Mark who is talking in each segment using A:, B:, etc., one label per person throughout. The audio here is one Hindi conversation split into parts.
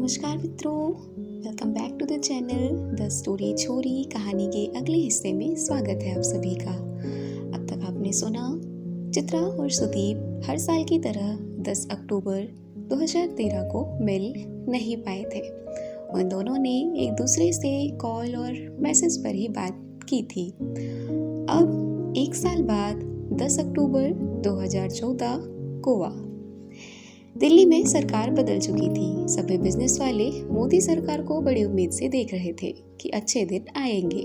A: नमस्कार मित्रों, welcome back to the channel the story छोरी। कहानी के अगले हिस्से में स्वागत है आप सभी का। अब तक आपने सुना चित्रा और सुदीप हर साल की तरह 10 अक्टूबर 2013 को मिल नहीं पाए थे। उन दोनों ने एक दूसरे से कॉल और मैसेज पर ही बात की थी। अब एक साल बाद 10 अक्टूबर 2014 गोवा। दिल्ली में सरकार बदल चुकी थी। सभी बिजनेस वाले मोदी सरकार को बड़ी उम्मीद से देख रहे थे कि अच्छे दिन आएंगे।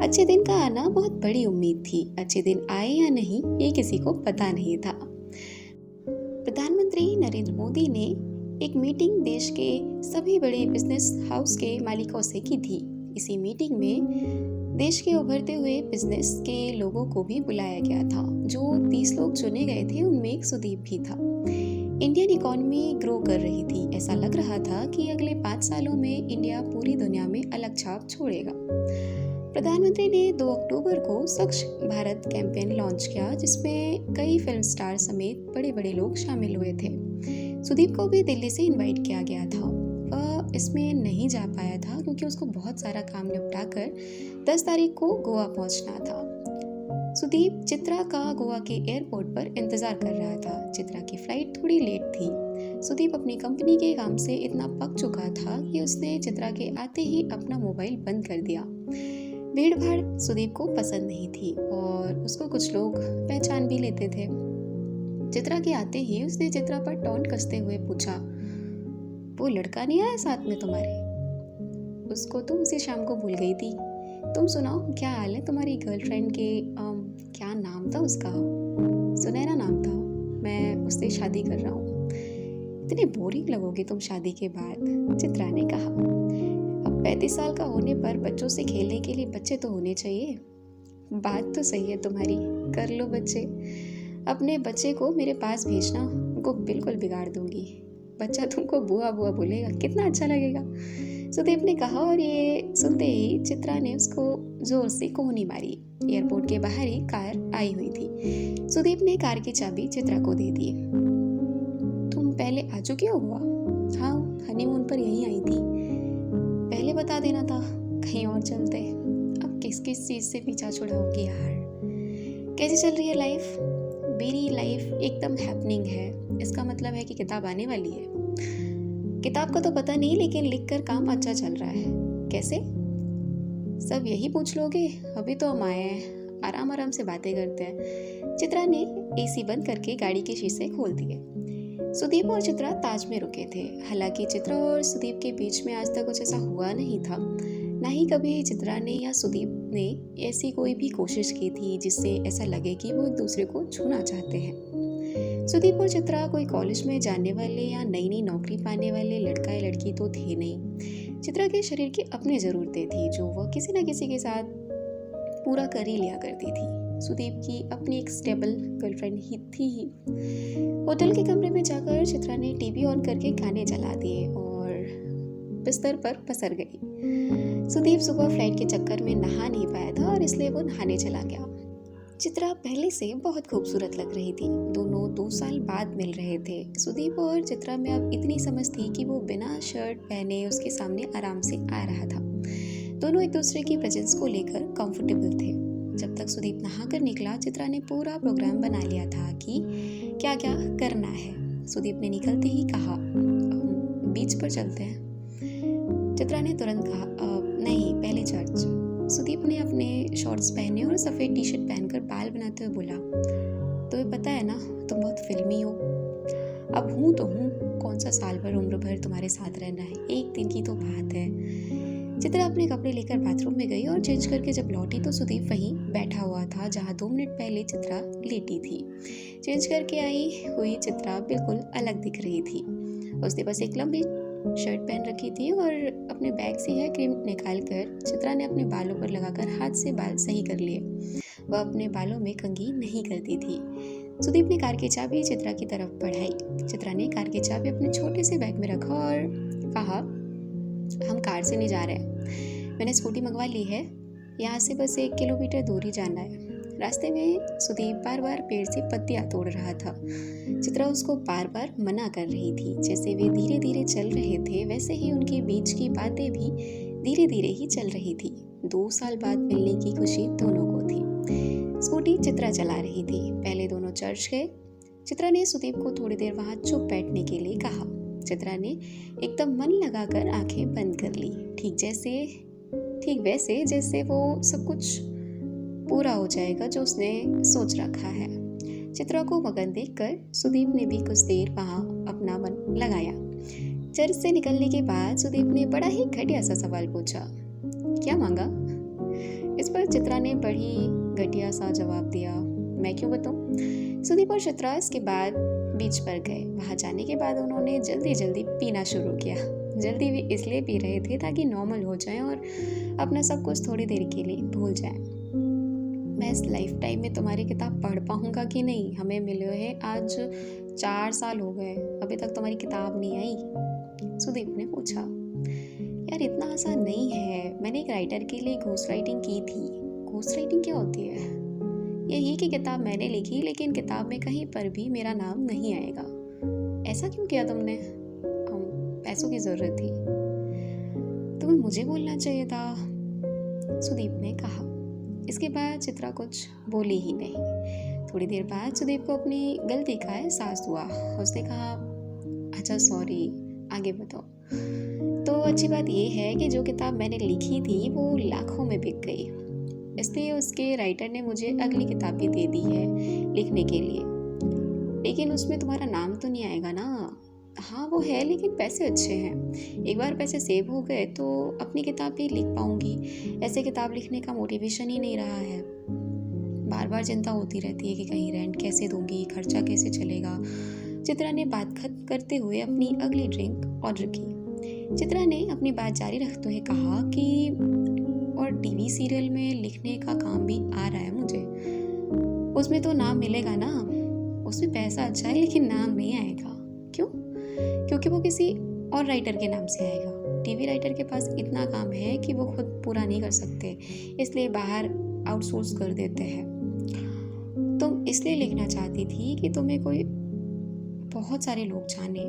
A: अच्छे दिन का आना बहुत बड़ी उम्मीद थी। अच्छे दिन आए या नहीं ये किसी को पता नहीं था। प्रधानमंत्री नरेंद्र मोदी ने एक मीटिंग देश के सभी बड़े बिजनेस हाउस के मालिकों से की थी। इसी मीटिंग में देश के उभरते हुए बिजनेस के लोगों को भी बुलाया गया था। जो 30 लोग चुने गए थे उनमें एक सुदीप भी था। इंडियन इकॉनमी ग्रो कर रही थी। ऐसा लग रहा था कि अगले 5 सालों में इंडिया पूरी दुनिया में अलग छाप छोड़ेगा। प्रधानमंत्री ने 2 अक्टूबर को स्वच्छ भारत कैंपेन लॉन्च किया, जिसमें कई फिल्म स्टार समेत बड़े बड़े लोग शामिल हुए थे। सुदीप को भी दिल्ली से इनवाइट किया गया था। वह इसमें नहीं जा पाया था क्योंकि उसको बहुत सारा काम निपटाकर 10 तारीख को गोवा पहुंचना था। सुदीप चित्रा का गोवा के एयरपोर्ट पर इंतजार कर रहा था। चित्रा की फ्लाइट थोड़ी लेट थी। सुदीप अपनी कंपनी के काम से इतना पक चुका था कि उसने चित्रा के आते ही अपना मोबाइल बंद कर दिया। भीड़ भाड़ सुदीप को पसंद नहीं थी और उसको कुछ लोग पहचान भी लेते थे। चित्रा के आते ही उसने चित्रा पर टॉन्ट कसते हुए पूछा, वो लड़का नहीं आया साथ में तुम्हारे? उसको तुम उसी शाम को भूल गई थी। तुम सुनाओ, क्या हाल है तुम्हारी गर्लफ्रेंड के? क्या नाम था उसका? सुनैना नाम था। मैं उससे शादी कर रहा हूँ। इतने बोरिंग लगोगे तुम शादी के बाद, चित्रा ने कहा। अब 35 साल का होने पर बच्चों से खेलने के लिए बच्चे तो होने चाहिए। बात तो सही है तुम्हारी, कर लो बच्चे। अपने बच्चे को मेरे पास भेजना, उनको बिल्कुल बिगाड़ दूंगी। बच्चा तुमको बुआ बुआ बोलेगा, कितना अच्छा लगेगा। सुदीप ने कहा और ये सुनते ही चित्रा ने उसको जोर से कोहनी मारी। एयरपोर्ट के बाहर ही कार आई हुई थी। सुदीप ने कार की चाबी चित्रा को दे दी। तुम पहले आ चुकी हो गोवा? हाँ, हनीमून पर यहीं आई थी। पहले बता देना था, कहीं और चलते। अब किस किस चीज से पीछा छुड़ाओगी यार। कैसी चल रही है लाइफ? मेरी लाइफ एकदम हैपनिंग है। इसका मतलब है कि किताब आने वाली है। किताब का तो पता नहीं, लेकिन लिखकर काम अच्छा चल रहा है। कैसे? सब यही पूछ लोगे? अभी तो हम आए हैं, आराम आराम से बातें करते हैं। चित्रा ने एसी बंद करके गाड़ी के शीशे खोल दिए। सुदीप और चित्रा ताज में रुके थे। हालांकि चित्रा और सुदीप के बीच में आज तक कुछ ऐसा हुआ नहीं था। ना ही कभी चित्रा ने या सुदीप ने ऐसी कोई भी कोशिश की थी जिससे ऐसा लगे कि वो एक दूसरे को छूना चाहते हैं। सुदीप और चित्रा कोई कॉलेज में जाने वाले या नई नई नौकरी पाने वाले लड़का या लड़की तो थे नहीं। चित्रा के शरीर की अपनी ज़रूरतें थी जो वह किसी न किसी के साथ पूरा कर ही लिया करती थी। सुदीप की अपनी एक स्टेबल गर्लफ्रेंड ही थी ही। होटल के कमरे में जाकर चित्रा ने टीवी ऑन करके गाने चला दिए और बिस्तर पर पसर गई। सुदीप सुबह फ्लाइट के चक्कर में नहा नहीं पाया था और इसलिए वो नहाने चला गया। चित्रा पहले से बहुत खूबसूरत लग रही थी। दोनों 2 साल बाद मिल रहे थे। सुदीप और चित्रा में अब इतनी समझ थी कि वो बिना शर्ट पहने उसके सामने आराम से आ रहा था। दोनों एक दूसरे की प्रेजेंस को लेकर कंफर्टेबल थे। जब तक सुदीप नहाकर निकला, चित्रा ने पूरा प्रोग्राम बना लिया था कि क्या क्या करना है। सुदीप ने निकलते ही कहा, बीच पर चलते हैं। चित्रा ने तुरंत कहा, नहीं, पहले चर्च। सुदीप ने अपने शॉर्ट्स पहने और सफ़ेद टी शर्ट पहनकर बाल बनाते हुए बोला, तुम्हें पता है ना, तुम बहुत फिल्मी हो। अब हूँ तो हूँ, कौन सा साल भर उम्र भर तुम्हारे साथ रहना है, एक दिन की तो बात है। चित्रा अपने कपड़े लेकर बाथरूम में गई और चेंज करके जब लौटी तो सुदीप वहीं बैठा हुआ था जहाँ 2 मिनट पहले चित्रा लेटी थी। चेंज करके आई हुई चित्रा बिल्कुल अलग दिख रही थी। उसने बस एक लंबी शर्ट पहन रखी थी और अपने बैग से हेयर क्रीम निकाल कर चित्रा ने अपने बालों पर लगाकर हाथ से बाल सही कर लिए। वह अपने बालों में कंघी नहीं करती थी। सुदीप ने कार की चाबी चित्रा की तरफ बढ़ाई। चित्रा ने कार की चाबी अपने छोटे से बैग में रखा और कहा, हम कार से नहीं जा रहे हैं, मैंने स्कूटी मंगवा ली है, यहाँ से बस 1 किलोमीटर दूर ही जाना है। रास्ते में सुदीप बार बार पेड़ से पत्तियां तोड़ रहा था। चित्रा उसको बार बार मना कर रही थी। जैसे वे धीरे धीरे चल रहे थे वैसे ही उनके बीच की बातें भी धीरे धीरे ही चल रही थी। 2 साल बाद मिलने की खुशी दोनों को थी। स्कूटी चित्रा चला रही थी। पहले दोनों चर्च गए। चित्रा ने सुदीप को थोड़ी देर वहां चुप बैठने के लिए कहा। चित्रा ने एकदम मन लगाकर आंखें बंद कर ली, ठीक वैसे जैसे वो सब कुछ पूरा हो जाएगा जो उसने सोच रखा है। चित्रा को मगन देखकर सुदीप ने भी कुछ देर वहां अपना मन लगाया। चर्च से निकलने के बाद सुदीप ने बड़ा ही घटिया सा सवाल पूछा, क्या मांगा? इस पर चित्रा ने बड़ी घटिया सा जवाब दिया, मैं क्यों बताऊं? सुदीप और चित्रा इसके बाद बीच पर गए। वहां जाने के बाद उन्होंने जल्दी जल्दी पीना शुरू किया। जल्दी भी इसलिए पी रहे थे ताकि नॉर्मल हो जाएं और अपना सब कुछ थोड़ी देर के लिए भूल जाएं। मैं इस लाइफ टाइम में तुम्हारी किताब पढ़ पाऊंगा कि नहीं? हमें मिले हुए आज 4 साल हो गए, अभी तक तुम्हारी किताब नहीं आई? सुदीप ने पूछा। यार इतना आसान नहीं है। मैंने एक राइटर के लिए घोस्ट राइटिंग की थी। घोस्ट राइटिंग क्या होती है? यही कि किताब मैंने लिखी लेकिन किताब में कहीं पर भी मेरा नाम नहीं आएगा। ऐसा क्यों किया तुमने? पैसों की जरूरत थी। तुम्हें मुझे बोलना चाहिए था, सुदीप ने कहा। इसके बाद चित्रा कुछ बोली ही नहीं। थोड़ी देर बाद सुदीप को अपनी गलती का एहसास हुआ। उसने कहा, अच्छा सॉरी, आगे बताओ। तो अच्छी बात यह है कि जो किताब मैंने लिखी थी वो लाखों में बिक गई, इसलिए उसके राइटर ने मुझे अगली किताब भी दे दी है लिखने के लिए। लेकिन उसमें तुम्हारा नाम तो नहीं आएगा ना? हाँ वो है, लेकिन पैसे अच्छे हैं। एक बार पैसे सेव हो गए तो अपनी किताब भी लिख पाऊंगी। ऐसे किताब लिखने का मोटिवेशन ही नहीं रहा है। बार बार चिंता होती रहती है कि कहीं रेंट कैसे दूंगी, खर्चा कैसे चलेगा। चित्रा ने बात खत्म करते हुए अपनी अगली ड्रिंक ऑर्डर की। चित्रा ने अपनी बात जारी रखते हुए कहा कि और टीवी सीरियल में लिखने का काम भी आ रहा है मुझे। उसमें तो नाम मिलेगा ना? उसमें पैसा अच्छा है लेकिन नाम नहीं आएगा। क्यों? क्योंकि वो किसी और राइटर के नाम से आएगा। टीवी राइटर के पास इतना काम है कि वो खुद पूरा नहीं कर सकते, इसलिए बाहर आउटसोर्स कर देते हैं। तुम इसलिए लिखना चाहती थी कि तुम्हें कोई बहुत सारे लोग जाने?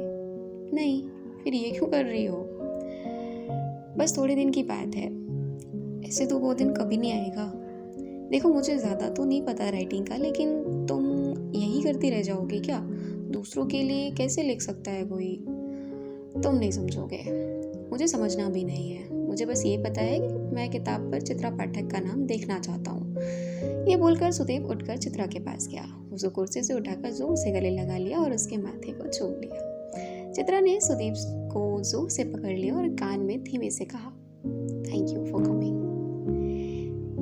A: नहीं, फिर ये क्यों कर रही हो? बस थोड़े दिन की बात है, ऐसे तो वो दिन कभी नहीं आएगा। देखो मुझे ज़्यादा तो नहीं पता राइटिंग का, लेकिन तुम यही करती रह जाओगे क्या? दूसरों के लिए कैसे लिख सकता है कोई? तुम नहीं समझोगे, मुझे समझना भी नहीं है। मुझे बस ये पता है कि मैं किताब पर चित्रा पाठक का नाम देखना चाहता हूँ। ये बोलकर सुदीप उठकर चित्रा के पास गया। उसको कुर्सी से उठाकर जोर से गले लगा लिया और उसके माथे को चूम लिया। चित्रा ने सुदीप को जोर से पकड़ लिया और कान में धीमे से कहा, thank you for coming.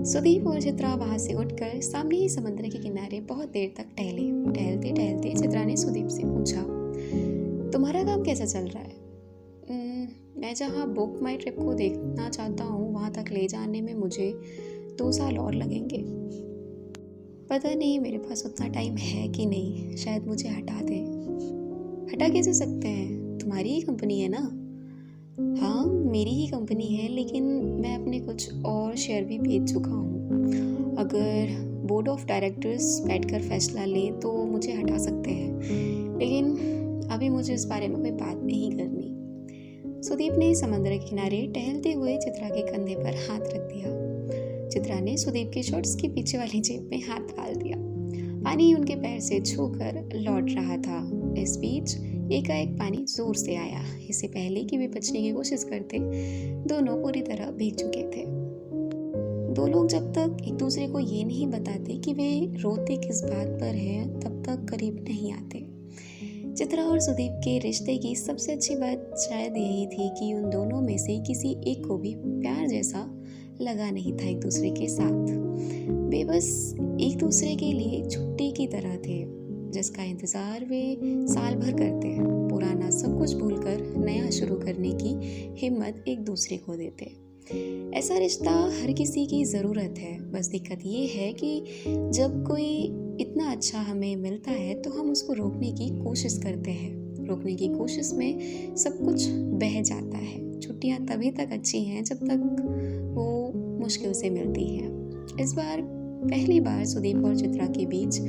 A: Sudeep और चित्रा वहां से उठकर सामने ही समुद्र के किनारे बहुत देर तक टहले। टहलते टहलते चित्रा ने सुदीप से पूछा, तुम्हारा काम कैसा चल रहा है? मैं जहाँ बुक माई ट्रिप को देखना चाहता हूँ वहाँ तक ले जाने में मुझे 2 साल और लगेंगे। पता नहीं मेरे पास उतना टाइम है कि नहीं। शायद मुझे हटा दें। हटा कैसे सकते हैं? तुम्हारी ही कंपनी है ना? हाँ मेरी ही कंपनी है, लेकिन मैं अपने कुछ और शेयर भी बेच चुका हूँ। अगर बोर्ड ऑफ डायरेक्टर्स बैठकर फैसला ले तो मुझे हटा सकते हैं, लेकिन अभी मुझे इस बारे में कोई बात नहीं करनी। सुदीप ने समंदर के किनारे टहलते हुए चित्रा के कंधे पर हाथ रख दिया। चित्रा ने सुदीप के शॉर्ट्स के पीछे वाली जेब में हाथ डाल दिया। पानी उनके पैर से छूकर लौट रहा था। इस बीच एकाएक पानी जोर से आया। इससे पहले कि वे बचने की कोशिश करते, दोनों पूरी तरह भीग चुके थे। दो लोग जब तक एक दूसरे को ये नहीं बताते कि वे रोते किस बात पर हैं, तब तक करीब नहीं आते। चित्रा और सुदीप के रिश्ते की सबसे अच्छी बात शायद यही थी कि उन दोनों में से किसी एक को भी प्यार जैसा लगा नहीं था एक दूसरे के साथ। वे बस एक दूसरे के लिए छुट्टी की तरह थे, जिसका इंतजार वे साल भर करते। पुराना सब कुछ भूलकर नया शुरू करने की हिम्मत एक दूसरे को देते। ऐसा रिश्ता हर किसी की ज़रूरत है। बस दिक्कत ये है कि जब कोई इतना अच्छा हमें मिलता है तो हम उसको रोकने की कोशिश करते हैं। रोकने की कोशिश में सब कुछ बह जाता है। छुट्टियां तभी तक अच्छी हैं जब तक वो मुश्किल से मिलती हैं। इस बार पहली बार सुदीप और चित्रा के बीच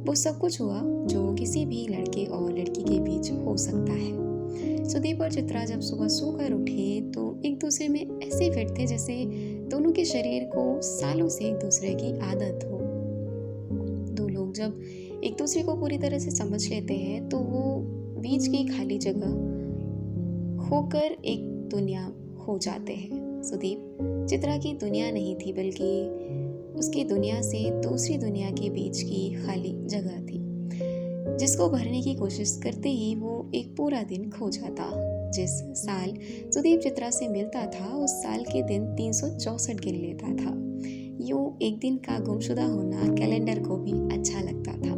A: वो सब कुछ हुआ जो किसी भी लड़के और लड़की के बीच हो सकता है। सुदीप और चित्रा जब सुबह सोकर उठे तो एक दूसरे में ऐसे फिट थे जैसे दोनों के शरीर को सालों से एक दूसरे की आदत हो। दो लोग जब एक दूसरे को पूरी तरह से समझ लेते हैं तो वो बीच की खाली जगह होकर एक दुनिया हो जाते हैं। सुदीप चित्रा की दुनिया नहीं थी बल्कि उसकी दुनिया से दूसरी दुनिया के बीच की खाली जगह थी, जिसको भरने की कोशिश करते ही वो एक पूरा दिन खो जाता। जिस साल सुदीप चित्रा से मिलता था उस साल के दिन 364 गिन लेता था। यूं एक दिन का गुमशुदा होना कैलेंडर को भी अच्छा लगता था।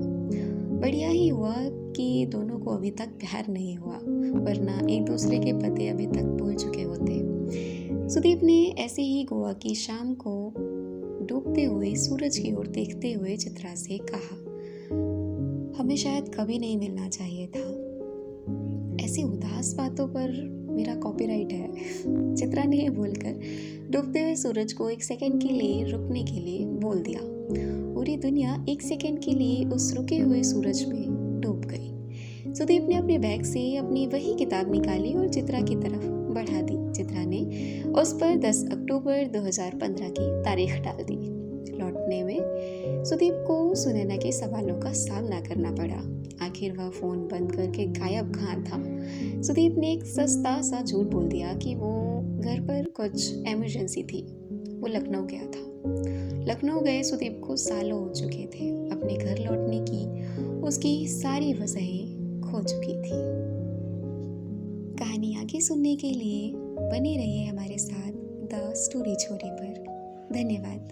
A: बढ़िया ही हुआ कि दोनों को अभी तक प्यार नहीं हुआ, वरना एक दूसरे के पते अभी तक भूल चुके होते। सुदीप ने ऐसे ही गोवा की शाम को डूबते हुए सूरज की ओर देखते हुए चित्रा से कहा, हमें शायद कभी नहीं मिलना चाहिए था। ऐसी उदास बातों पर मेरा कॉपीराइट है। चित्रा ने ये बोलकर डूबते हुए सूरज को एक सेकंड के लिए रुकने के लिए बोल दिया। पूरी दुनिया एक सेकंड के लिए उस रुके हुए सूरज में डूब गई। सुदीप ने अपने बैग से अपनी वही किताब निकाली और चित्रा की तरफ बढ़ा दी। चित्रा ने उस पर 10 अक्टूबर 2015 की तारीख डाल दी। लौटने में सुदीप को सुनैना के सवालों का सामना करना पड़ा। आखिर वह फोन बंद करके गायब कहाँ था। सुदीप ने एक सस्ता सा झूठ बोल दिया कि वो घर पर कुछ इमरजेंसी थी, वो लखनऊ गया था। लखनऊ गए सुदीप को सालों हो चुके थे। अपने घर लौटने की उसकी सारी वजहें खो चुकी थी। कहानी आगे सुनने के लिए बने रहिए हमारे साथ द स्टोरी छोरी पर। धन्यवाद।